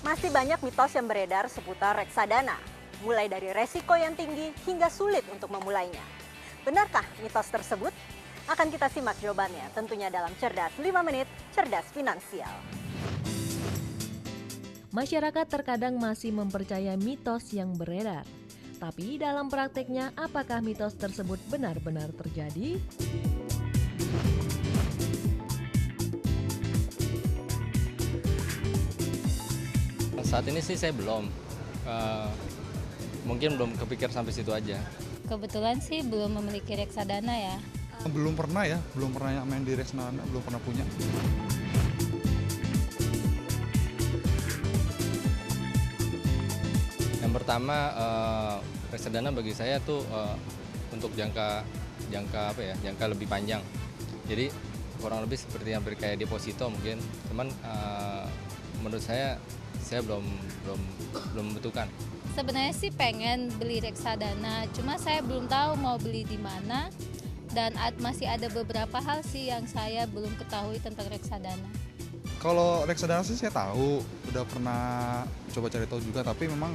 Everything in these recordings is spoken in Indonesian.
Masih banyak mitos yang beredar seputar reksadana, mulai dari resiko yang tinggi hingga sulit untuk memulainya. Benarkah mitos tersebut? Akan kita simak jawabannya tentunya dalam Cerdas 5 Menit, Cerdas Finansial. Masyarakat terkadang masih mempercaya mitos yang beredar. Tapi dalam prakteknya, apakah mitos tersebut benar-benar terjadi? Saat ini sih saya belum, mungkin belum kepikir sampai situ aja. Kebetulan sih belum memiliki reksadana ya. Belum pernah main di reksadana, belum pernah punya. Yang pertama, reksadana bagi saya tuh untuk jangka lebih panjang. Jadi kurang lebih seperti hampir kayak deposito mungkin. Cuman menurut saya belum membutuhkan. Sebenarnya sih pengen beli reksadana, cuma saya belum tahu mau beli di mana dan masih ada beberapa hal sih yang saya belum ketahui tentang reksadana. Kalau reksadana sih saya tahu, udah pernah coba cari tahu juga, tapi memang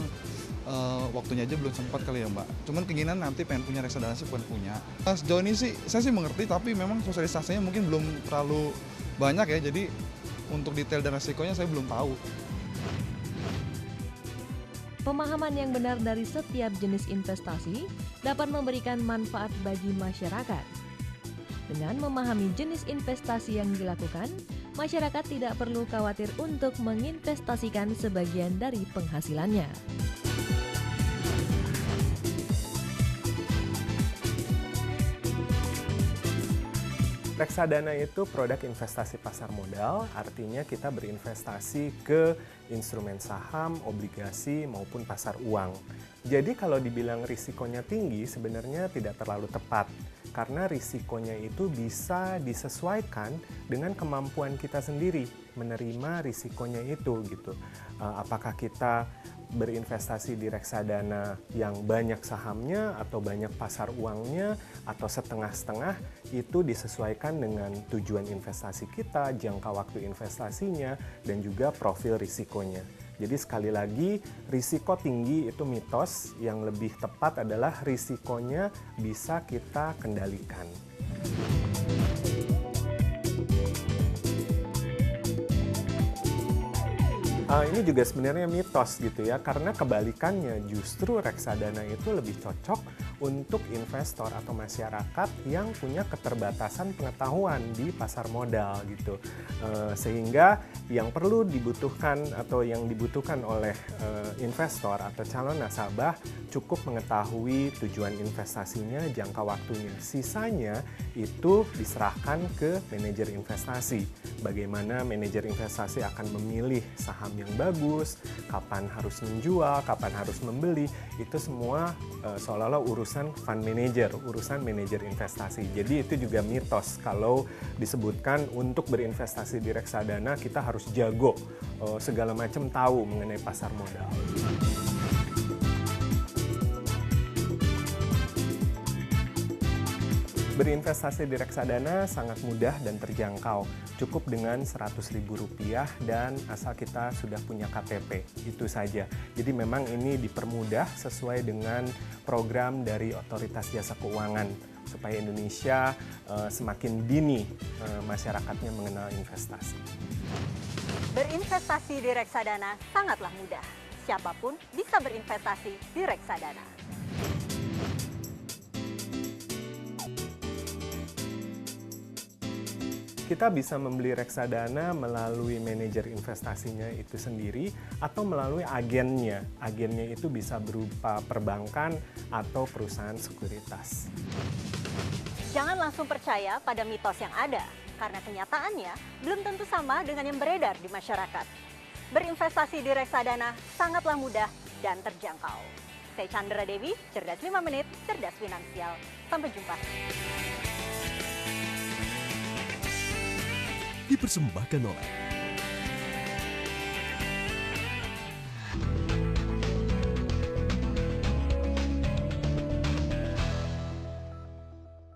waktunya aja belum sempat kali ya Mbak. Cuman keinginan nanti pengen punya reksadana sih bukan punya. Sejauh ini sih saya sih mengerti, tapi memang sosialisasinya mungkin belum terlalu banyak ya, jadi untuk detail dan resikonya saya belum tahu. Pemahaman yang benar dari setiap jenis investasi dapat memberikan manfaat bagi masyarakat. Dengan memahami jenis investasi yang dilakukan, masyarakat tidak perlu khawatir untuk menginvestasikan sebagian dari penghasilannya. Reksadana itu produk investasi pasar modal, artinya kita berinvestasi ke instrumen saham, obligasi, maupun pasar uang. Jadi kalau dibilang risikonya tinggi, sebenarnya tidak terlalu tepat. Karena risikonya itu bisa disesuaikan dengan kemampuan kita sendiri menerima risikonya itu gitu. Apakah kita berinvestasi di reksadana yang banyak sahamnya atau banyak pasar uangnya atau setengah-setengah, itu disesuaikan dengan tujuan investasi kita, jangka waktu investasinya, dan juga profil risikonya. Jadi sekali lagi, risiko tinggi itu mitos, yang lebih tepat adalah risikonya bisa kita kendalikan. Ini juga sebenarnya mitos gitu ya, karena kebalikannya justru reksadana itu lebih cocok untuk investor atau masyarakat yang punya keterbatasan pengetahuan di pasar modal gitu. Sehingga yang perlu dibutuhkan atau yang dibutuhkan oleh investor atau calon nasabah cukup mengetahui tujuan investasinya, jangka waktunya. Sisanya itu diserahkan ke manajer investasi. Bagaimana manajer investasi akan memilih saham yang bagus, kapan harus menjual, kapan harus membeli, itu semua seolah-olah urusan fund manager, urusan manajer investasi. Jadi itu juga mitos kalau disebutkan untuk berinvestasi di reksadana kita harus jago, segala macam tahu mengenai pasar modal. Berinvestasi di reksadana sangat mudah dan terjangkau, cukup dengan Rp100.000 dan asal kita sudah punya KTP, itu saja. Jadi memang ini dipermudah sesuai dengan program dari Otoritas Jasa Keuangan, supaya Indonesia semakin dini masyarakatnya mengenal investasi. Berinvestasi di reksadana sangatlah mudah. Siapapun bisa berinvestasi di reksadana. Kita bisa membeli reksadana melalui manajer investasinya itu sendiri atau melalui agennya. Agennya itu bisa berupa perbankan atau perusahaan sekuritas. Jangan langsung percaya pada mitos yang ada, karena kenyataannya belum tentu sama dengan yang beredar di masyarakat. Berinvestasi di reksadana sangatlah mudah dan terjangkau. Saya Chandra Dewi, Cerdas 5 Menit, Cerdas Finansial. Sampai jumpa. Dipersembahkan oleh